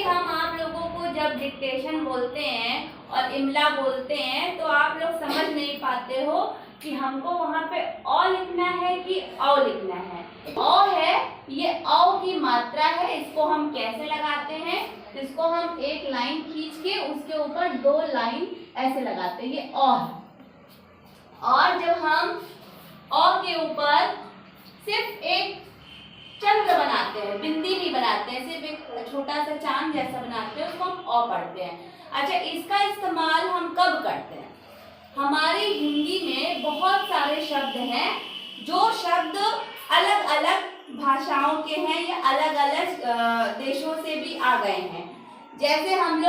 कभी हम आप लोगों को जब डिक्टेशन बोलते हैं और इमला बोलते हैं तो आप लोग समझ नहीं पाते हो कि हमको वहाँ पे अ लिखना है कि औ लिखना है। अ है, ये औ की मात्रा है, इसको हम कैसे लगाते हैं? इसको हम एक लाइन खींच के उसके ऊपर 2 लाइन ऐसे लगाते हैं, ये अ है। और जब हम अ के ऊपर सिर्फ एक चंद्र बनाते हैं, बिंदी नहीं बनाते हैं, सिर्फ एक छोटा सा चांद जैसा बनाते हैं, उसको हम अ पढ़ते हैं। अच्छा, इसका इस्तेमाल हम कब करते हैं? हमारी हिंदी में बहुत सारे शब्द हैं जो शब्द अलग अलग भाषाओं के हैं या अलग अलग देशों से भी आ गए हैं। जैसे हम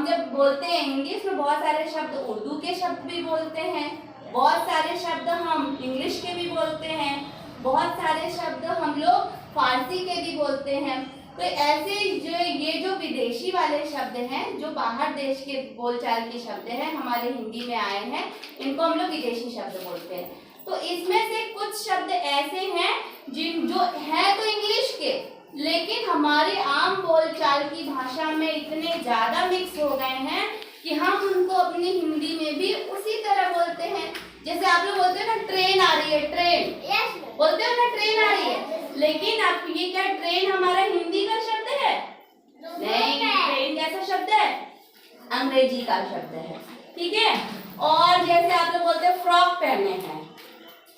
जब बोलते हैं हिंदी, उसमें बहुत सारे शब्द उर्दू के शब्द भी बोलते हैं, बहुत सारे शब्द हम इंग्लिश के भी बोलते हैं, बहुत सारे शब्द हम लोग फारसी के भी बोलते हैं। तो ऐसे ये जो विदेशी वाले शब्द हैं, जो बाहर देश के बोलचाल के शब्द हैं, हमारे हिंदी में आए हैं, इनको हम लोग विदेशी शब्द बोलते हैं। तो इसमें से कुछ शब्द ऐसे हैं जो है तो इंग्लिश के, लेकिन हमारे आम बोलचाल की भाषा में इतने ज्यादा मिक्स हो गए हैं कि हम उनको अपनी हिंदी में भी उसी तरह बोलते हैं। जैसे आप लोग बोलते हो ना, ट्रेन आ रही है, ट्रेन बोलते हो ना, ट्रेन आ रही है, लेकिन आप ये क्या ट्रेन हमारा हिंदी का शब्द है? नहीं, ट्रेन कैसा शब्द है? अंग्रेजी का शब्द है, ठीक है। और जैसे आप लोग बोलते हैं फ्रॉक पहने हैं,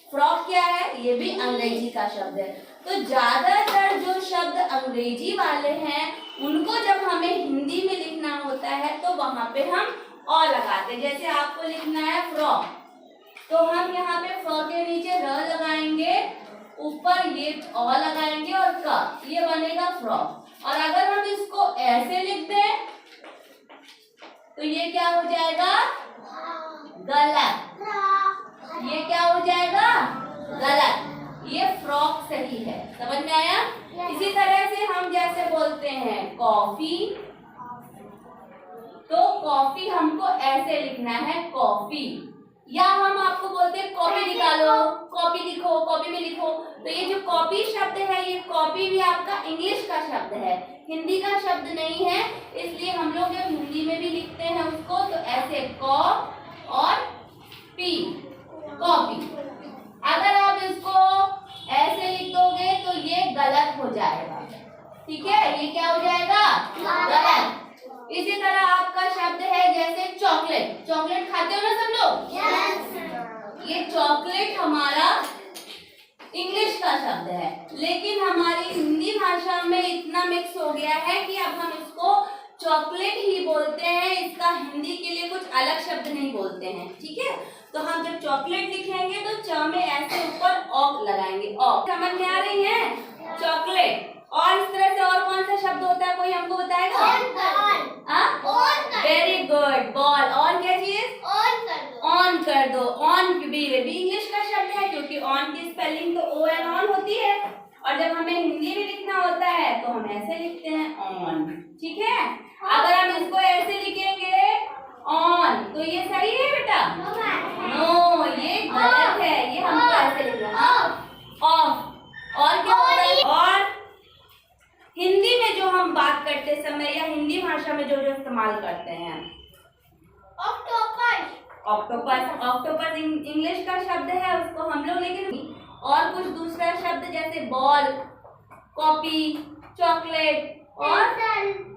फ्रॉक क्या है? ये भी अंग्रेजी का शब्द है। तो ज्यादातर जो शब्द अंग्रेजी वाले हैं उनको जब हमें हिंदी में लिखना होता है तो वहां पे हम अ लगाते हैं। जैसे आपको लिखना है फ्रॉक, तो हम यहाँ पे फ के नीचे र लगाएंगे, ऊपर ये अ लगाएंगे और क, ये बनेगा फ्रॉक। और अगर हम इसको ऐसे लिख दें तो ये क्या हो जाएगा? गलत। ये क्या हो जाएगा? गलत। ये फ्रॉक सही है। समझ में आया? इसी तरह से हम जैसे बोलते हैं कॉफी, तो कॉफी हमको ऐसे लिखना है, कॉफी। या हम आपको बोलते हैं कॉपी निकालो, कॉपी लिखो, कॉपी में लिखो। तो ये जो कॉपी शब्द है, ये कॉपी भी आपका इंग्लिश का शब्द है, हिंदी का शब्द नहीं है। इसलिए हम लोग जब हिंदी में भी लिखते हैं उसको तो ऐसे कॉ और पी, कॉपी। अगर आप इसको ऐसे लिख दोगे तो ये गलत हो जाएगा, ठीक है? ये क्या हो जाएगा? गलत। इसी तरह आपका शब्द है जैसे चॉकलेट। चॉकलेट खाते हो ना सब लोग? yes. ये चॉकलेट हमारा इंग्लिश का शब्द है, लेकिन हमारी हिंदी भाषा में इतना मिक्स हो गया है कि अब हम इसको चॉकलेट ही बोलते हैं, इसका हिंदी के लिए कुछ अलग शब्द नहीं बोलते हैं, ठीक है? तो हम जब चॉकलेट लिखेंगे तो च में ऐसे ऊपर औ लगाएंगे, औ। समझ में आ रही है? चॉकलेट। और इस तरह से और कौन सा शब्द होता है, कोई हमको बताएगा? Very good, ball. और क्या चीज? ऑन कर दो। ऑन भी इंग्लिश का शब्द है, क्योंकि ऑन की स्पेलिंग तो ओ एन ऑन होती है। और जब हमें हिंदी में लिखना होता है तो हम ऐसे लिखते हैं, ऑन, ठीक है? अगर हम इसको ऐसे लिखेंगे ऑन, तो ये सही है बेटा? नो, ये गलत है। ये हमको ऐसे लिखना है, ऑफ। और क्या होता है? और हिंदी में जो हम बात करते समय या हिंदी भाषा में जो इस्तेमाल करते हैं, ऑक्टोपस। ऑक्टोपस इंग्लिश का शब्द है, उसको हम लोग, लेकिन और कुछ दूसरा शब्द जैसे बॉल, कॉपी, चॉकलेट और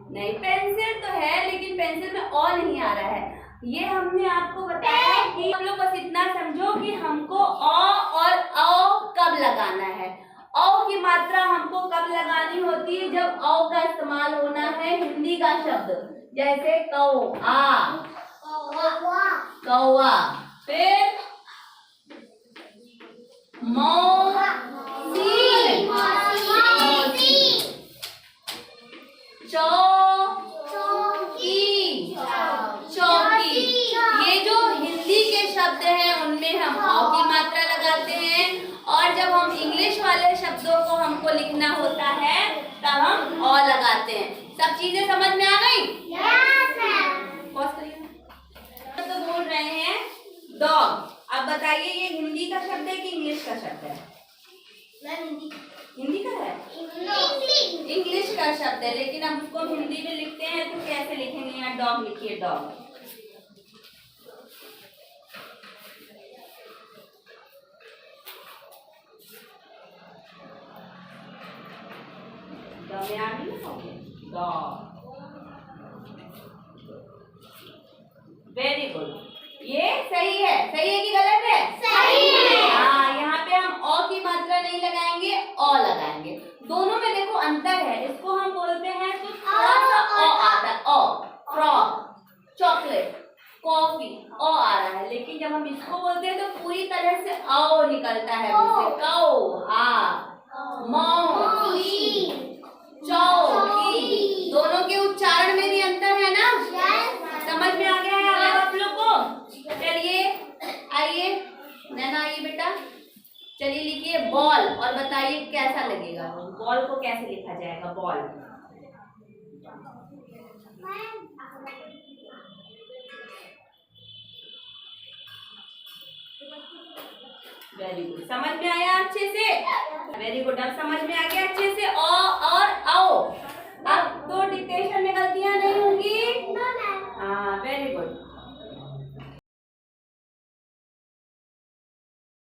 नहीं, पेंसिल तो है लेकिन पेंसिल में अ नहीं आ रहा है। ये हमने आपको बताया कि हम लोग बस इतना समझो कि हमको अ और औ कब लगाना है। औ की मात्रा हमको कब लगानी होती है? जब औ का इस्तेमाल होना है हिंदी का शब्द, जैसे कौआ, कौआ। फिर मौसी, चौकी, चौकी। ये जो हिंदी के शब्द हैं उनमें हम औ की मात्रा लगाते हैं, और जब हम इंग्लिश वाले शब्दों को हमको लिखना होता है तब हम अ लगाते हैं। सब चीजें समझ में आ गई? तो बोल रहे हैं डॉग। अब बताइए ये हिंदी का शब्द है कि इंग्लिश का शब्द है? हिंदी का है, इंग्लिश का शब्द है, लेकिन हम उसको हिंदी में लिखते हैं तो कैसे लिखेंगे? यहाँ डॉग लिखिए, डॉग। डॉग। वेरी गुड, ये सही है। सही है कि गलत है? सही है। हाँ, यहाँ पे हम अ की मात्रा नहीं लगाएंगे, अ लगाएंगे। दोनों में देखो अंतर है। इसको हम बोलते हैं तो थोड़ा सा अ आता है, अ। फ्रॉक, चॉकलेट, कॉफी, अ आ रहा है। लेकिन जब हम इसको बोलते हैं तो पूरी तरह से अ निकलता है मुझसे। कौ, हाँ, मौसी, चौकी। दोनों के उच्चारण में भी अंतर है ना? समझ में आ गया है अब आप लोग को? चलिए आइए, नैना आइए बेटा। चलिए लिखिए बॉल और बताइए कैसा लगेगा। बॉल को कैसे लिखा जाएगा? बॉल। वेरी गुड, समझ में आया अच्छे से? वेरी गुड, अब समझ में आ गया अच्छे से। अ और औ।